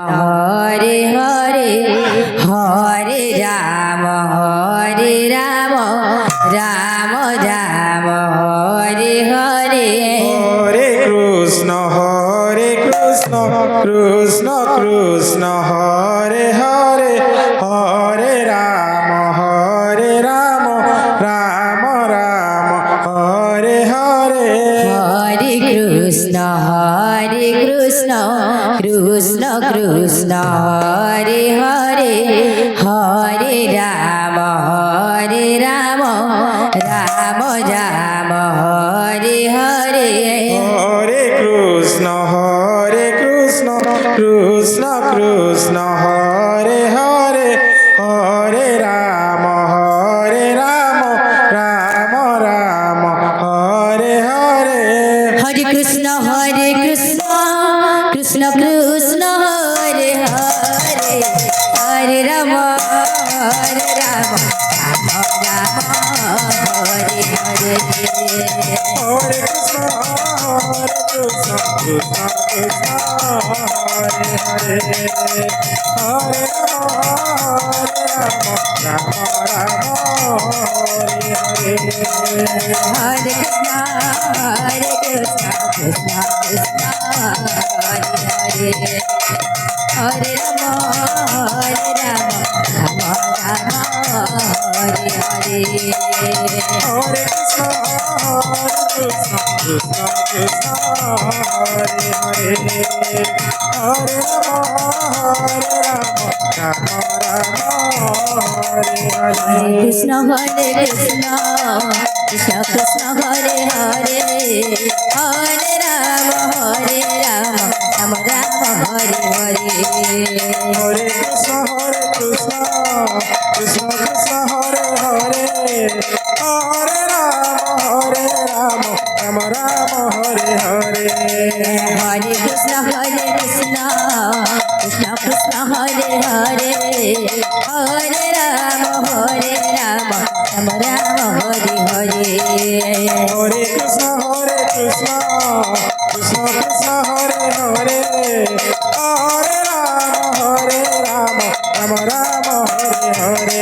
Hare Hare Hare Ram Ram Ram Hare Hare Hare Krishna Krishna Krishna Hare Hare Hare Ram Ram Ram Hare Hare Hare Krishna Krishna Krishna Hare Hare Hare Ram Ram Ram Hare Hare Hare Krishna Krishna Krishna Hare Hare Hare Ram Ram Ram Hare Hare Hare Krishna Krishna Krishna Hare Hare Hare Ram Ram Ram Hare Hare Hare Krishna Krishna Krishna Hare Hare Hare Ram Ram Hare Hare Hare Krishna Krishna Krishna Hare Hare Hare Ram Ram Hare Hare Hare Krishna Krishna Krishna Hare Hare Hare Ram Ram Hare Hare Krishna Krishna Krishna Hare Hare Hare Ram Ram Ram Hare Hare Hare Krishna Krishna Krishna Hare Hare Hare Ram Ram Hare Hare Hare Krishna Krishna Krishna Hare Hare Hare Ram Ram Ram Hare Hare Hare Krishna Krishna Krishna Hare Hare Hare Ram Ram Hare Hare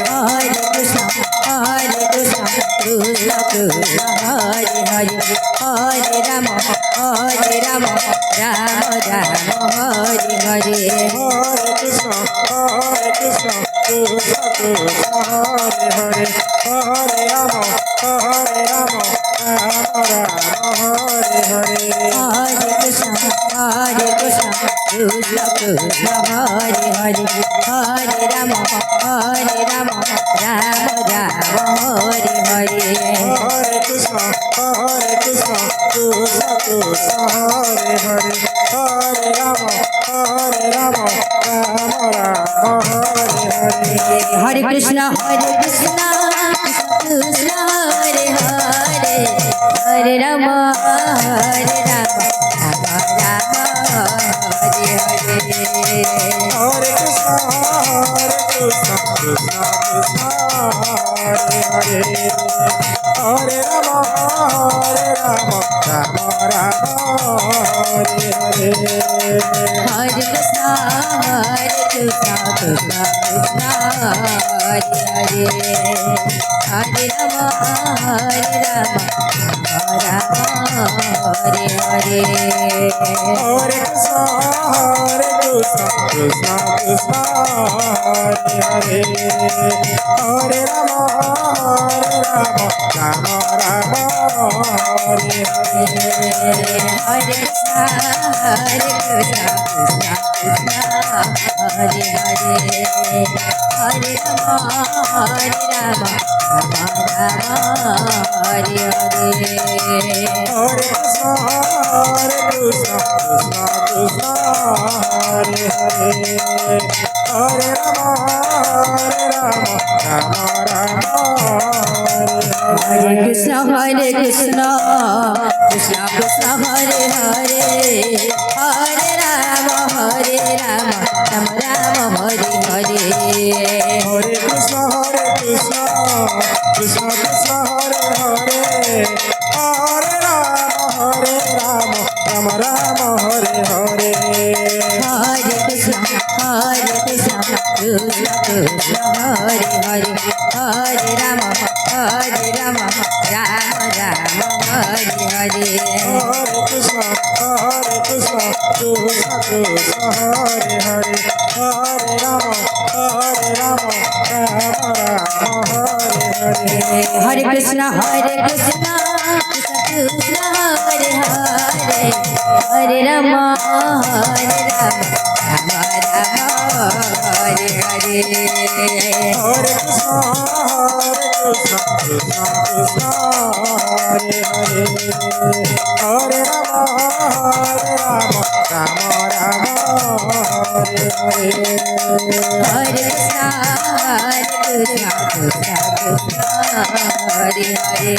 Hare Krishna Krishna Krishna Hare Hare Hare Ram Ram Ram Hare Hare Hare Krishna Krishna Krishna Hare Hare Hare Ram Ram Hare Hare Hare Krishna Krishna Krishna Hare Hare Hare Ram Ram Ram Hare Hare Hare Krishna Krishna Krishna Hare Hare Hare Ram Ram Hare Hare Hare Krishna Krishna Krishna Hare Hare Hare Ram Ram Ram Hare Hare Hare Krishna Krishna Krishna Hare Hare Hare Ram Ram Ram Hare Hare Hare Krishna Krishna Krishna Hare Hare Hare Ram Ram Hare Hare Hare Krishna Krishna Krishna Hare Hare Hare Ram Ram Hare Hare Hare Krishna Krishna Krishna Hare Hare Hare Ram Ram Hare Hare Hare Krishna Krishna Krishna Hare Hare Hare Ram Ram Hare Hare Krishna Krishna Krishna Hare Hare Hare Ram Ram Ram Hare Hare Hare Krishna Krishna Krishna Hare Hare Hare Ram Ram Ram Hare Hare Hare Hare Krishna, Krishna Krishna, Hare Hare, Hare Rama, Rama Rama, Hare Hare. Hare Krishna, Krishna Krishna, Hare Hare, Hare Rama, Rama Rama, Hare Hare. Hare Krishna, Krishna Krishna, Hare Hare, Hare Rama, Rama Rama, Hare Hare. Hare Krishna, Krishna Krishna, Hare Hare, Hare Rama, Rama Rama, Hare Hare. Hare Krishna, Krishna Krishna, Hare Hare,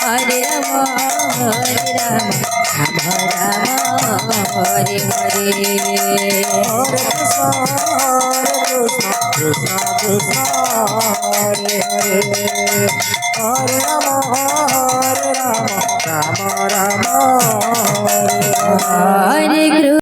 Hare Rama, Rama Rama, Hare Hare. Hare Krishna, Krishna Krishna, Hare Hare, Hare Rama, Rama Rama, Hare Hare. Hare Krishna.